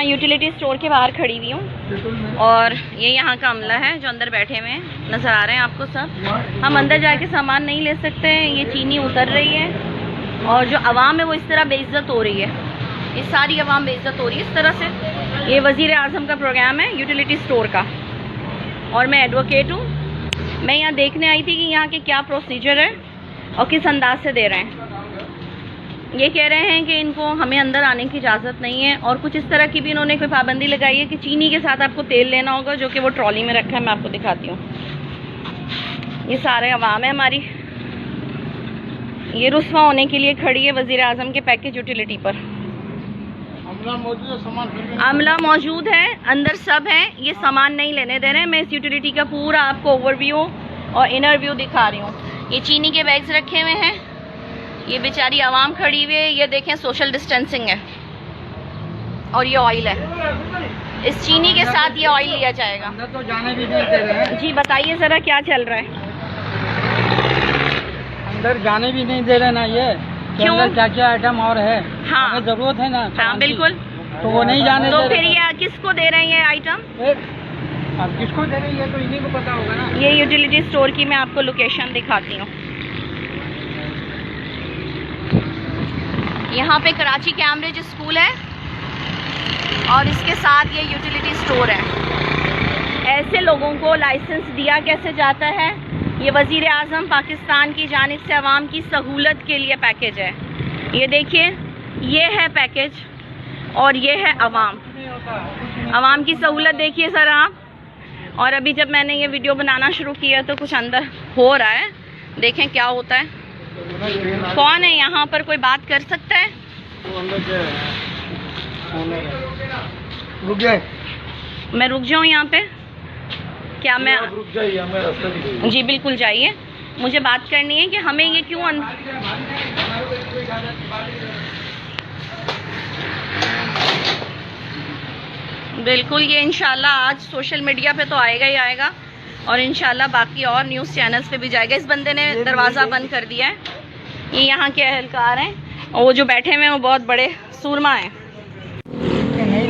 यहाँ utility store के बाहर खड़ी हुई हूँ और ये यहाँ का अमला है जो अंदर बैठे हुए हैं, नज़र आ रहे हैं आपको सब। हम अंदर जाके सामान नहीं ले सकते हैं, ये चीनी उतर रही है और जो आवाम है वो इस तरह बेइज्जत हो रही है, ये सारी आवाम बेइज्जत हो रही है इस तरह से। ये वज़ीर आज़म का प्रोग्राम है यूटिलिटी स्टोर का और मैं एडवोकेट हूँ। मैं यहाँ देखने आई थी कि यहाँ के क्या प्रोसीजर है और किस अंदाज से दे रहे हैं। ये कह रहे हैं कि इनको हमें अंदर आने की इजाज़त नहीं है और कुछ इस तरह की भी इन्होंने कोई पाबंदी लगाई है कि चीनी के साथ आपको तेल लेना होगा, जो कि वो ट्रॉली में रखा है। मैं आपको दिखाती हूँ, ये सारे अवाम है हमारी, ये रुस्वा होने के लिए खड़ी है वज़ीर आज़म के पैकेज यूटिलिटी पर। अमला मौजूद है, अंदर सब है, ये सामान नहीं लेने दे रहे हैं। मैं इस यूटिलिटी का पूरा आपको ओवरव्यू और इनर व्यू दिखा रही हूँ। ये चीनी के बैग्स रखे हुए हैं, ये बेचारी आवाम खड़ी हुई है, ये देखें सोशल डिस्टेंसिंग है और ये ऑयल है, इस चीनी के साथ ये ऑयल लिया जाएगा। अंदर तो जाने भी नहीं दे रहे हैं। जी बताइए ज़रा क्या चल रहा है? अंदर जाने भी नहीं दे रहे ना, ये क्यों? अंदर क्या क्या आइटम और है, हाँ हमें जरूरत है ना। हाँ बिल्कुल, तो वो नहीं जाने तो दे फिर रहे। ये किसको दे रहे हैं ये आइटम? अब किसको दे रही है तो इन्हीं को पता होगा ना। ये यूटिलिटी स्टोर की मैं आपको लोकेशन दिखाती हूँ। यहाँ पे कराची कैम्ब्रिज स्कूल है और इसके साथ ये यूटिलिटी स्टोर है। ऐसे लोगों को लाइसेंस दिया कैसे जाता है? ये वज़ीर आज़म पाकिस्तान की जानिब से अवाम की सहूलत के लिए पैकेज है। ये देखिए, ये है पैकेज और ये है अवाम की सहूलत। देखिए सर आप, और अभी जब मैंने ये वीडियो बनाना शुरू किया तो कुछ अंदर हो रहा है, देखें क्या होता है। कौन है यहाँ पर, कोई बात कर सकता है? रुक जाए, मैं रुक जाऊँ यहाँ पे? क्या मैं रुक जाइए, जी बिल्कुल जाइए, मुझे बात करनी है कि हमें ये क्यों बिल्कुल, ये इंशाल्लाह आज सोशल मीडिया पे तो आएगा ही आएगा और इंशाल्लाह बाकी और न्यूज़ चैनल्स पे भी जाएगा। इस बंदे ने दरवाज़ा बंद कर दिया है। ये यहाँ के अहलकार हैं और वो जो बैठे हुए हैं वो बहुत बड़े सूरमा हैं।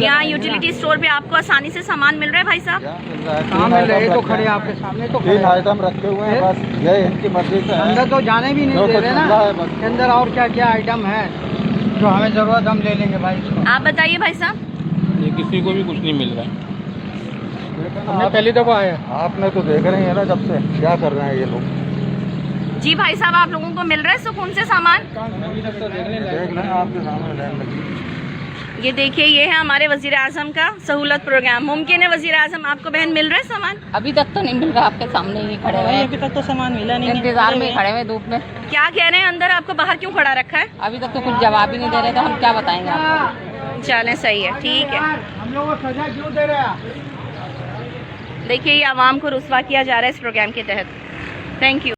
यहाँ यूटिलिटी स्टोर पे आपको आसानी से सामान मिल रहा है भाई साहब? कहाँ मिल रहे हैं? तो खड़े आपके सामने तो तीन आइटम रखे हुए हैं, बस ये इनकी मर्जी से है। अंदर तो जाने भी नहीं दे रहे ना, के अंदर और क्या क्या आइटम है जो हमें जरूरत, हम ले लेंगे भाई इसको। आप बताइए भाई साहब। ये किसी को भी कुछ नहीं मिल रहा है। हमने पहली दफा आया। आपने तो देख रहे हैं ना जब से क्या कर रहे हैं ये लोग। जी भाई साहब, आप लोगों को मिल रहा है सुकून से सामान? देख लें आपके सामने लाइन लगी। ये देखिए, ये है हमारे वज़ीर आज़म का सहूलत प्रोग्राम। मुमकिन है वज़ीर आज़म आपको बहन मिल रहा है सामान? अभी तक तो नहीं मिल रहा, आपके सामने ही खड़े हुए हैं। अभी तक तो सामान मिला नहीं, इंतजार में खड़े हुए धूप में। क्या कह रहे हैं अंदर, आपको बाहर क्यों खड़ा रखा है? अभी तक तो कुछ जवाब ही नहीं दे रहे, तो हम क्या बताएंगे आपको। चलें, सही है, ठीक है। हम लोग को सजा क्यों दे रहे हैं? देखिए, ये आवाम को रुस्वा किया जा रहा है इस प्रोग्राम के तहत। Thank you.